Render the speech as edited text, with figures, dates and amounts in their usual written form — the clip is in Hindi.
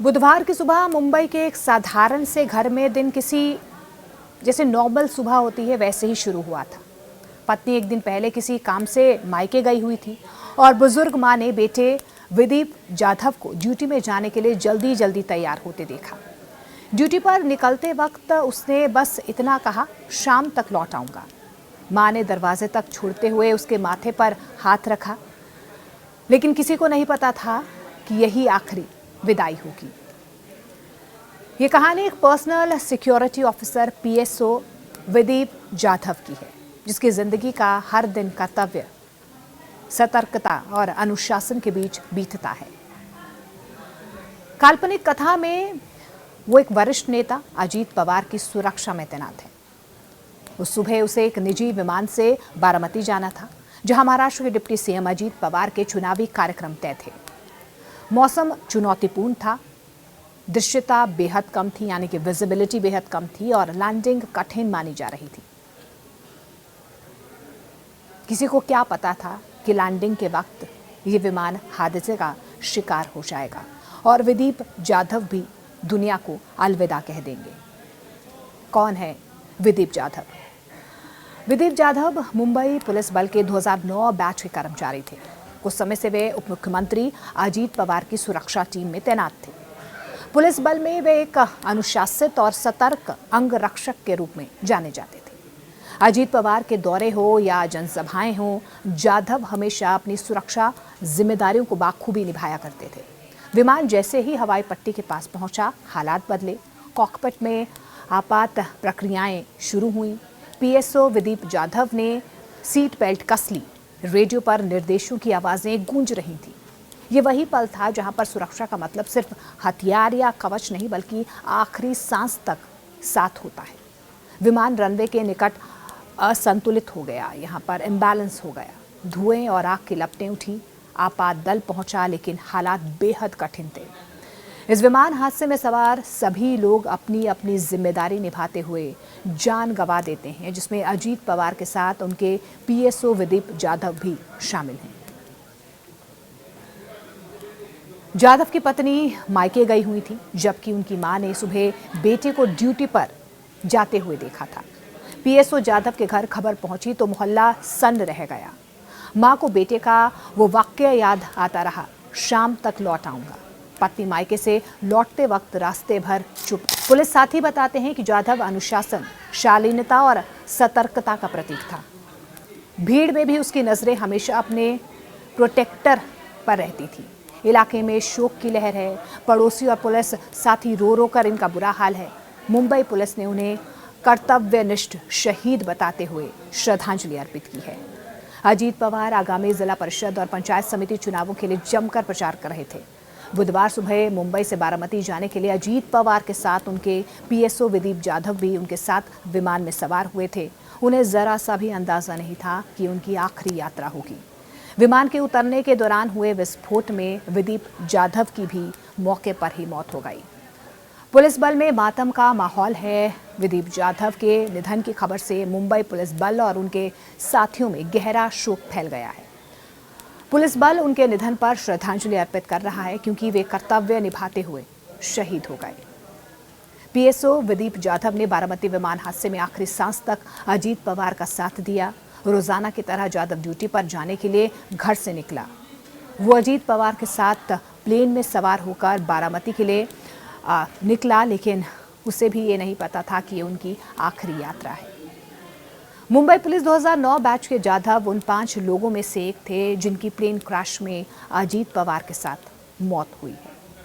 बुधवार की सुबह मुंबई के एक साधारण से घर में दिन किसी जैसे नॉर्मल सुबह होती है वैसे ही शुरू हुआ था। पत्नी एक दिन पहले किसी काम से मायके गई हुई थी और बुजुर्ग मां ने बेटे विदीप जाधव को ड्यूटी में जाने के लिए जल्दी जल्दी तैयार होते देखा। ड्यूटी पर निकलते वक्त उसने बस इतना कहा, शाम तक लौट आऊंगा। मां ने दरवाजे तक छोड़ते हुए उसके माथे पर हाथ रखा, लेकिन किसी को नहीं पता था कि यही आखिरी विदाई होगी। ये कहानी एक personal security officer PSO Vidip Jadhav की है, जिसकी जिंदगी का हर दिन कर्तव्य, सतर्कता और अनुशासन के बीच बीतता है। काल्पनिक कथा में वो एक वरिष्ठ नेता अजीत पवार की सुरक्षा में तैनात है। उस सुबह उसे एक निजी विमान से बारामती जाना था, जहां महाराष्ट्र के डिप्टी सीएम अजीत पवार के चुनावी कार्यक्रम तय थे। मौसम चुनौतीपूर्ण था, दृश्यता बेहद कम थी, यानी कि विजिबिलिटी बेहद कम थी और लैंडिंग कठिन मानी जा रही थी। किसी को क्या पता था कि लैंडिंग के वक्त ये विमान हादसे का शिकार हो जाएगा और विदीप जाधव भी दुनिया को अलविदा कह देंगे। कौन है विदीप जाधव? विदीप जाधव मुंबई पुलिस बल के 2009 बैच के कर्मचारी थे। कुछ समय से वे उप मुख्यमंत्री अजीत पवार की सुरक्षा टीम में तैनात थे। पुलिस बल में वे एक अनुशासित और सतर्क अंगरक्षक के रूप में जाने जाते थे। अजीत पवार के दौरे हो या जनसभाएं हो, जाधव हमेशा अपनी सुरक्षा जिम्मेदारियों को बाखूबी निभाया करते थे। विमान जैसे ही हवाई पट्टी के पास पहुंचा, हालात बदले। कॉकपिट में आपात प्रक्रियाएं शुरू हुई। पीएसओ विदीप जाधव ने सीट बेल्ट कस ली। रेडियो पर निर्देशों की आवाजें गूंज रही थी। ये वही पल था जहां पर सुरक्षा का मतलब सिर्फ हथियार या कवच नहीं, बल्कि आखिरी सांस तक साथ होता है। विमान रनवे के निकट असंतुलित हो गया, यहाँ पर इम्बैलेंस हो गया। धुएं और आग की लपटें उठी। आपात दल पहुंचा, लेकिन हालात बेहद कठिन थे। इस विमान हादसे में सवार सभी लोग अपनी अपनी जिम्मेदारी निभाते हुए जान गंवा देते हैं, जिसमें अजीत पवार के साथ उनके पीएसओ विदीप जाधव भी शामिल हैं। जाधव की पत्नी मायके गई हुई थी, जबकि उनकी मां ने सुबह बेटे को ड्यूटी पर जाते हुए देखा था। पीएसओ जाधव के घर खबर पहुंची तो मोहल्ला सन्न रह गया। मां को बेटे का वो वाक्य याद आता रहा, शाम तक लौट आऊंगा। पत्नी मायके से लौटते वक्त रास्ते भर चुप। पुलिस साथी बताते हैं कि जाधव अनुशासन, शालीनता और सतर्कता का प्रतीक था। भीड़ में भी उसकी नजरें हमेशा अपने प्रोटेक्टर पर रहती थी। इलाके में शोक की लहर है। पड़ोसी और पुलिस साथी रो रो कर इनका बुरा हाल है। मुंबई पुलिस ने उन्हें कर्तव्यनिष्ठ शहीद बताते हुए श्रद्धांजलि अर्पित की है। अजीत पवार आगामी जिला परिषद और पंचायत समिति चुनावों के लिए जमकर प्रचार कर रहे थे। बुधवार सुबह मुंबई से बारामती जाने के लिए अजीत पवार के साथ उनके पीएसओ विदीप जाधव भी उनके साथ विमान में सवार हुए थे। उन्हें जरा सा भी अंदाजा नहीं था कि उनकी आखिरी यात्रा होगी। विमान के उतरने के दौरान हुए विस्फोट में विदीप जाधव की भी मौके पर ही मौत हो गई। पुलिस बल में मातम का माहौल है। विदीप जाधव के निधन की खबर से मुंबई पुलिस बल और उनके साथियों में गहरा शोक फैल गया है। पुलिस बल उनके निधन पर श्रद्धांजलि अर्पित कर रहा है, क्योंकि वे कर्तव्य निभाते हुए शहीद हो गए। पीएसओ विदीप जाधव ने बारामती विमान हादसे में आखिरी सांस तक अजीत पवार का साथ दिया। रोजाना की तरह जाधव ड्यूटी पर जाने के लिए घर से निकला। वो अजीत पवार के साथ प्लेन में सवार होकर बारामती के लिए निकला, लेकिन उसे भी ये नहीं पता था कि ये उनकी आखिरी यात्रा है। मुंबई पुलिस 2009 बैच के जाधव उन 5 लोगों में से एक थे जिनकी प्लेन क्रैश में अजीत पवार के साथ मौत हुई है।